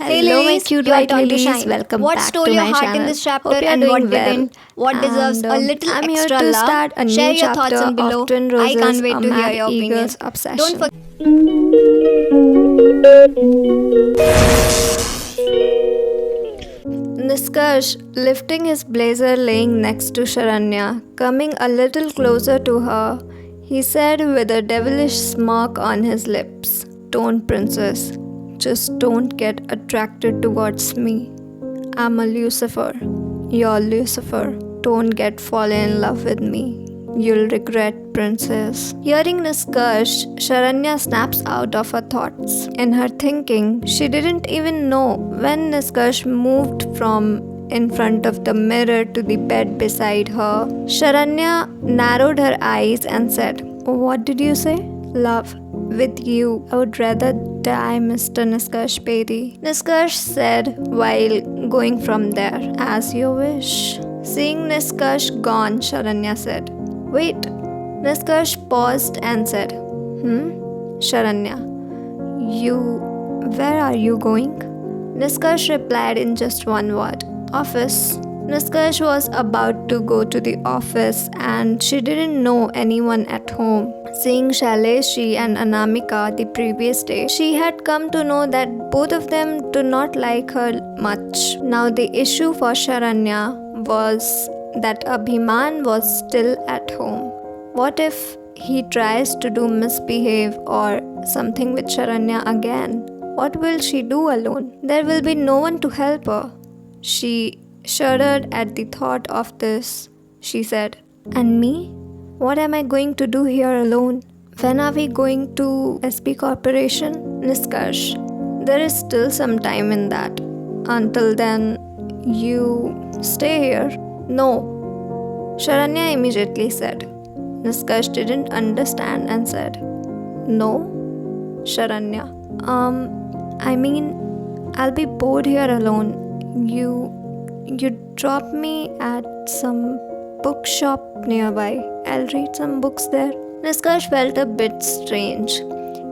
Hey Hello, my ladies, cute your white turn to ladies. shine. Welcome What back stole to your my heart channel. in this chapter Hope you're and doing what well. didn't? What deserves a little I'm here extra to love? start a Share new your thoughts chapter on below. of Twin I can't Roses, wait a to hear mad your eagle's opinion. obsession. Don't forget. Niskarsh, lifting his blazer, laying next to Sharanya, coming a little closer to her, he said with a devilish smirk on his lips, "Don't, princess. Just don't get attracted towards me. I'm a Lucifer. You're Lucifer. Don't get fallen in love with me. You'll regret, princess." Hearing Niskarsh, Sharanya snaps out of her thoughts. In her thinking, she didn't even know when Niskarsh moved from in front of the mirror to the bed beside her. Sharanya narrowed her eyes and said, "What did you say?" "Love. With you, I would rather die, Mr. Niskarsh Bedi," Niskarsh said while going from there. "As you wish." Seeing Niskarsh gone, Sharanya said, "Wait." Niskarsh paused and said, Sharanya, where are you going?" Niskarsh replied in just one word, "Office." Niskarsh was about to go to the office and she didn't know anyone at home. Seeing Shaileshi and Anamika the previous day, she had come to know that both of them do not like her much. Now the issue for Sharanya was that Abhiman was still at home. What if he tries to do misbehave or something with Sharanya again? What will she do alone? There will be no one to help her. She shuddered at the thought of this. She said, "And me? What am I going to do here alone? When are we going to SB Corporation?" Niskarsh, there is still some time in that. Until then, you stay here. "No," Sharanya immediately said. Niskarsh didn't understand and said, "No?" Sharanya, I mean, I'll be bored here alone. You drop me at some bookshop nearby. I'll read some books there. Niskarsh felt a bit strange.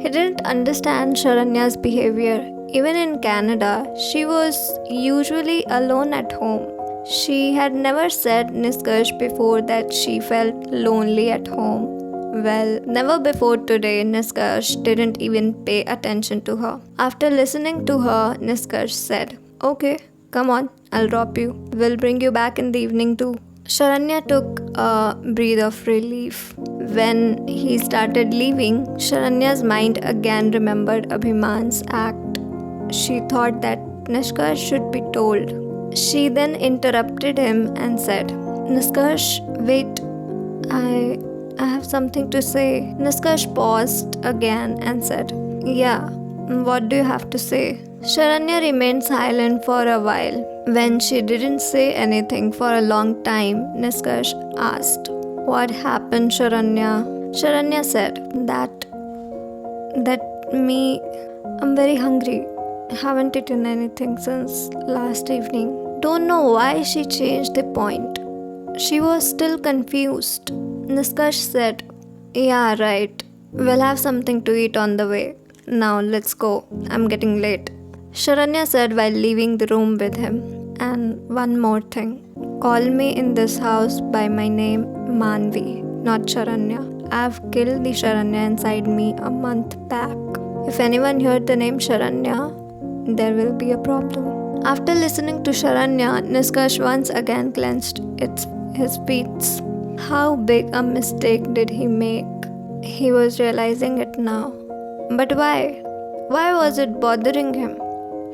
He didn't understand Sharanya's behavior. Even in Canada, she was usually alone at home. She had never said Niskarsh before that she felt lonely at home. Well, never before today, Niskarsh didn't even pay attention to her. After listening to her, Niskarsh said, "Okay, come on, I'll drop you. We'll bring you back in the evening too." Sharanya took a breath of relief. When he started leaving, Sharanya's mind again remembered Abhiman's act. She thought that Niskarsh should be told. She then interrupted him and said, "Niskarsh, wait. I have something to say." Niskarsh paused again and said, "Yeah, what do you have to say?" Sharanya remained silent for a while. When she didn't say anything for a long time, Niskarsh asked, "What happened, Sharanya?" Sharanya said, I'm very hungry. Haven't eaten anything since last evening." Don't know why she changed the point. She was still confused. Niskarsh said, "Yeah, right. We'll have something to eat on the way. Now let's go. I'm getting late." Sharanya said while leaving the room with him. "And one more thing. Call me in this house by my name Manvi, not Sharanya. I've killed the Sharanya inside me a month back. If anyone heard the name Sharanya, there will be a problem." After listening to Sharanya, Niskarsh once again clenched his fists. How big a mistake did he make? He was realizing it now. But why? Why was it bothering him?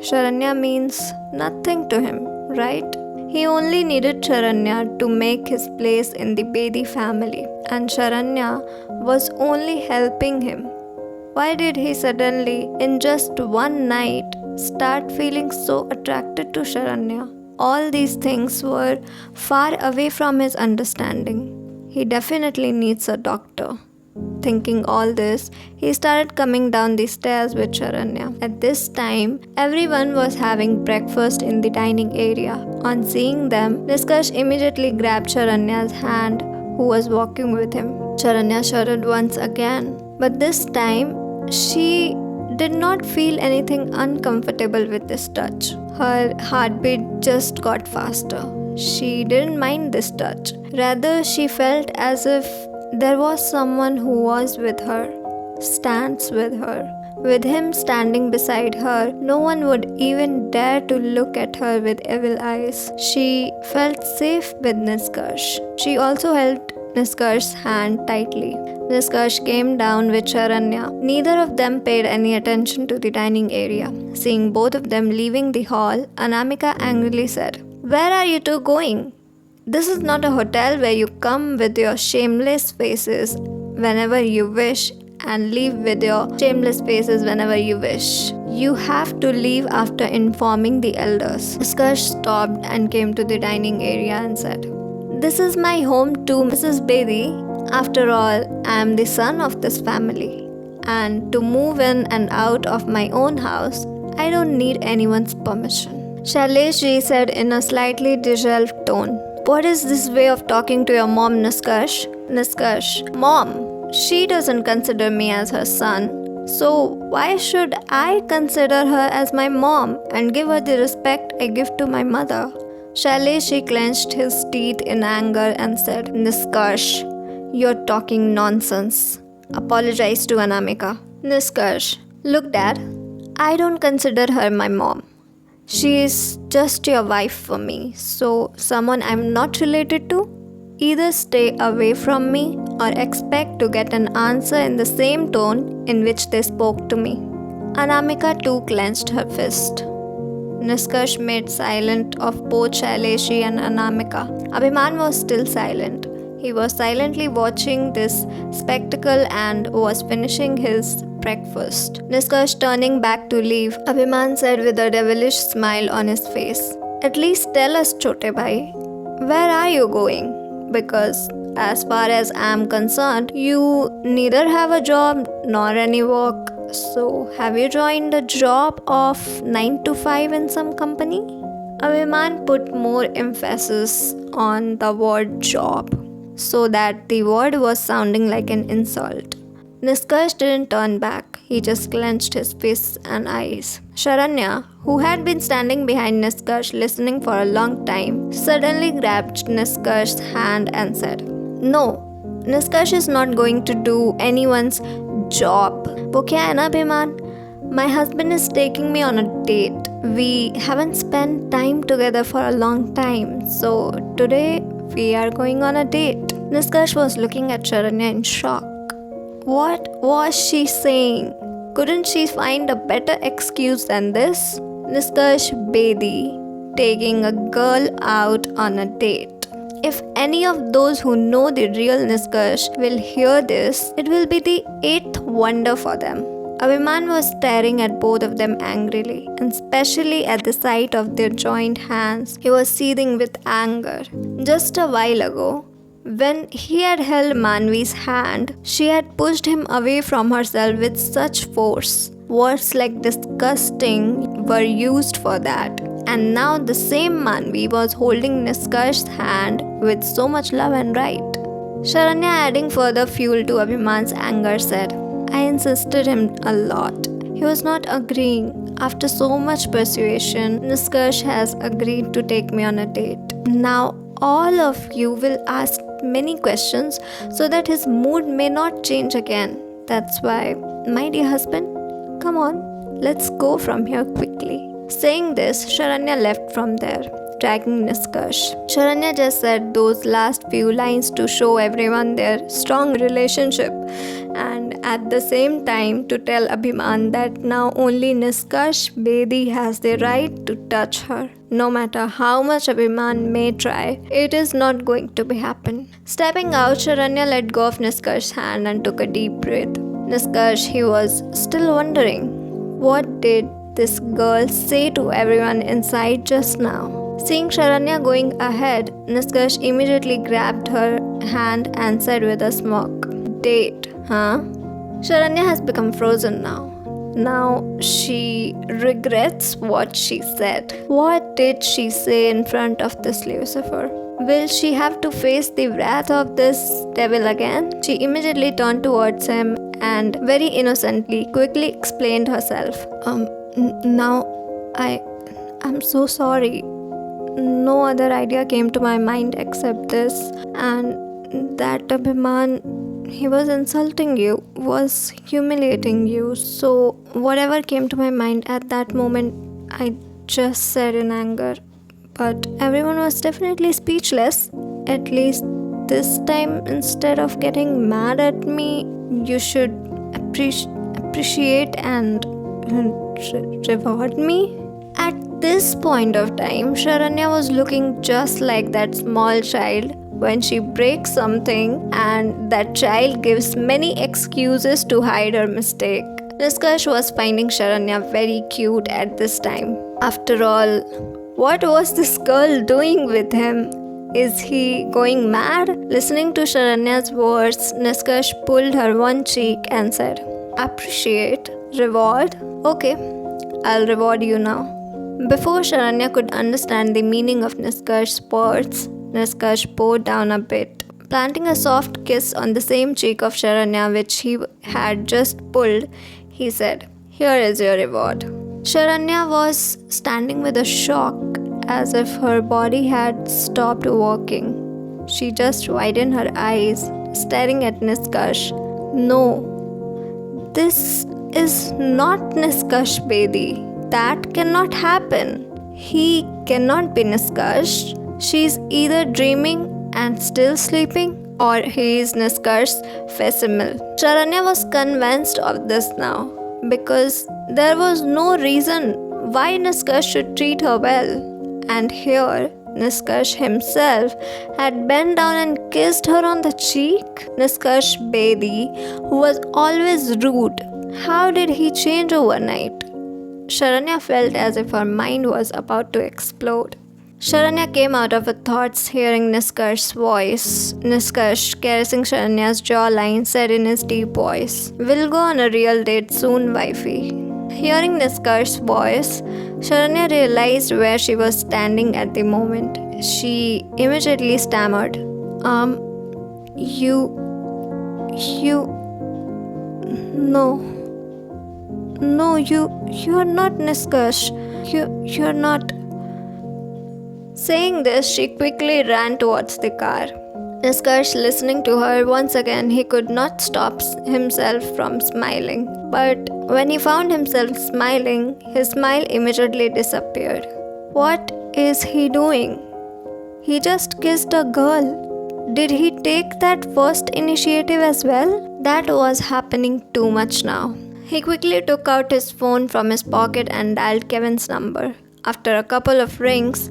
Sharanya means nothing to him, right? He only needed Sharanya to make his place in the Bedi family, and Sharanya was only helping him. Why did he suddenly, in just one night, start feeling so attracted to Sharanya? All these things were far away from his understanding. He definitely needs a doctor. Thinking all this, he started coming down the stairs with Sharanya. At this time, everyone was having breakfast in the dining area. On seeing them, Niskarsh immediately grabbed Sharanya's hand, who was walking with him. Sharanya shuddered once again, but this time she did not feel anything uncomfortable with this touch. Her heartbeat just got faster. She didn't mind this touch. Rather, she felt as if there was someone who was with her, stands with her. With him standing beside her, no one would even dare to look at her with evil eyes. She felt safe with Niskarsh. She also held Niskarsh's hand tightly. Niskarsh came down with Sharanya. Neither of them paid any attention to the dining area. Seeing both of them leaving the hall, Anamika angrily said, "Where are you two going? This is not a hotel where you come with your shameless faces whenever you wish and leave with your shameless faces whenever you wish. You have to leave after informing the elders." Niskarsh stopped and came to the dining area and said, "This is my home too, Mrs. Bedi. After all, I am the son of this family. And to move in and out of my own house, I don't need anyone's permission." Shaileshji said in a slightly disheveled tone, "What is this way of talking to your mom, Niskarsh?" Niskarsh, "Mom, she doesn't consider me as her son. So why should I consider her as my mom and give her the respect I give to my mother?" Shaileshji clenched his teeth in anger and said, "Niskarsh, you're talking nonsense. Apologize to Anamika." Niskarsh, "Look, Dad, I don't consider her my mom. She is just your wife for me, so someone I'm not related to? Either stay away from me or expect to get an answer in the same tone in which they spoke to me." Anamika too clenched her fist. Niskarsh made silent of both Shaileshji and Anamika. Abhiman was still silent. He was silently watching this spectacle and was finishing his breakfast. Niskarsh turning back to leave, Abhiman said with a devilish smile on his face, "At least tell us, Chote Bhai, where are you going? Because as far as I am concerned, you neither have a job nor any work. So, have you joined a job of 9 to 5 in some company?" Abhiman put more emphasis on the word job, so that the word was sounding like an insult. Niskarsh didn't turn back. He just clenched his fists and eyes. Sharanya, who had been standing behind Niskarsh listening for a long time, suddenly grabbed Niskarsh's hand and said, "No, Niskarsh is not going to do anyone's job." "वो क्या है ना Abhiman? My husband is taking me on a date. We haven't spent time together for a long time. So today we are going on a date." Niskarsh was looking at Sharanya in shock. What was she saying? Couldn't she find a better excuse than this? Niskarsh Bedi taking a girl out on a date. If any of those who know the real Niskarsh will hear this, it will be the 8th wonder for them. Abhiman was staring at both of them angrily, and especially at the sight of their joined hands. He was seething with anger. Just a while ago, when he had held Manvi's hand, she had pushed him away from herself with such force. Words like disgusting were used for that. And now the same Manvi was holding Niskarsh's hand with so much love and right. Sharanya, adding further fuel to Abhiman's anger, said, "I insisted him a lot. He was not agreeing. After so much persuasion, Niskarsh has agreed to take me on a date. Now all of you will ask many questions so that his mood may not change again. That's why, my dear husband, come on, let's go from here quickly." Saying this, Sharanya left from there, dragging Niskarsh. Sharanya just said those last few lines to show everyone their strong relationship, and at the same time to tell Abhiman that now only Niskarsh Bedi has the right to touch her. No matter how much Abhiman may try, it is not going to be happen. Stepping out, Sharanya let go of Niskarsh's hand and took a deep breath. Niskarsh, he was still wondering, what did this girl say to everyone inside just now? Seeing Sharanya going ahead, Niskarsh immediately grabbed her hand and said with a smirk, "Date, huh?" Sharanya has become frozen now. Now she regrets what she said. What did she say in front of this Lucifer? Will she have to face the wrath of this devil again? She immediately turned towards him and very innocently quickly explained herself. Now I'm so sorry. No other idea came to my mind except this, and that Abhiman, he was insulting you, was humiliating you. So whatever came to my mind at that moment, I just said in anger. But everyone was definitely speechless. At least this time, instead of getting mad at me, you should appreciate and reward me. At this point of time, Sharanya was looking just like that small child when she breaks something and that child gives many excuses to hide her mistake. Niskarsh was finding Sharanya very cute at this time. After all, what was this girl doing with him? Is he going mad? Listening to Sharanya's words, Niskarsh pulled her one cheek and said, "Appreciate? Reward? Okay, I'll reward you now." Before Sharanya could understand the meaning of Niskarsh's words, Niskarsh bowed down a bit, planting a soft kiss on the same cheek of Sharanya which he had just pulled. He said, "Here is your reward." Sharanya was standing with a shock, as if her body had stopped working. She just widened her eyes, staring at Niskarsh. No, this is not Niskarsh Bedi. That cannot happen. He cannot be Niskarsh. She's either dreaming and still sleeping, or he is Niskarsh's facsimile. Sharanya was convinced of this now, because there was no reason why Niskarsh should treat her well. And here, Niskarsh himself had bent down and kissed her on the cheek. Niskarsh Bedi, who was always rude, how did he change overnight? Sharanya felt as if her mind was about to explode. Sharanya came out of her thoughts hearing Niskarsh's voice. Niskarsh, caressing Sharanya's jawline, said in his deep voice, "We'll go on a real date soon, wifey." Hearing Niskarsh's voice, Sharanya realized where she was standing at the moment. She immediately stammered, you... No, you're not Niskarsh. You're not. Saying this, she quickly ran towards the car. Niskarsh, listening to her once again, he could not stop himself from smiling. But when he found himself smiling, his smile immediately disappeared. What is he doing? He just kissed a girl. Did he take that first initiative as well? That was happening too much now. He quickly took out his phone from his pocket and dialed Kevin's number. After a couple of rings,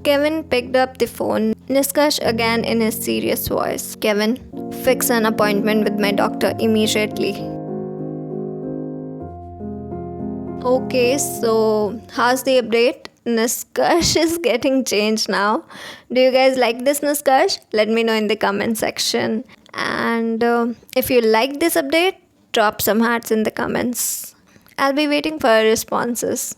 Kevin picked up the phone. Niskarsh again in his serious voice. "Kevin, fix an appointment with my doctor immediately." Okay, so how's the update? Niskarsh is getting changed now. Do you guys like this Niskarsh? Let me know in the comment section. And if you like this update, drop some hearts in the comments. I'll be waiting for your responses.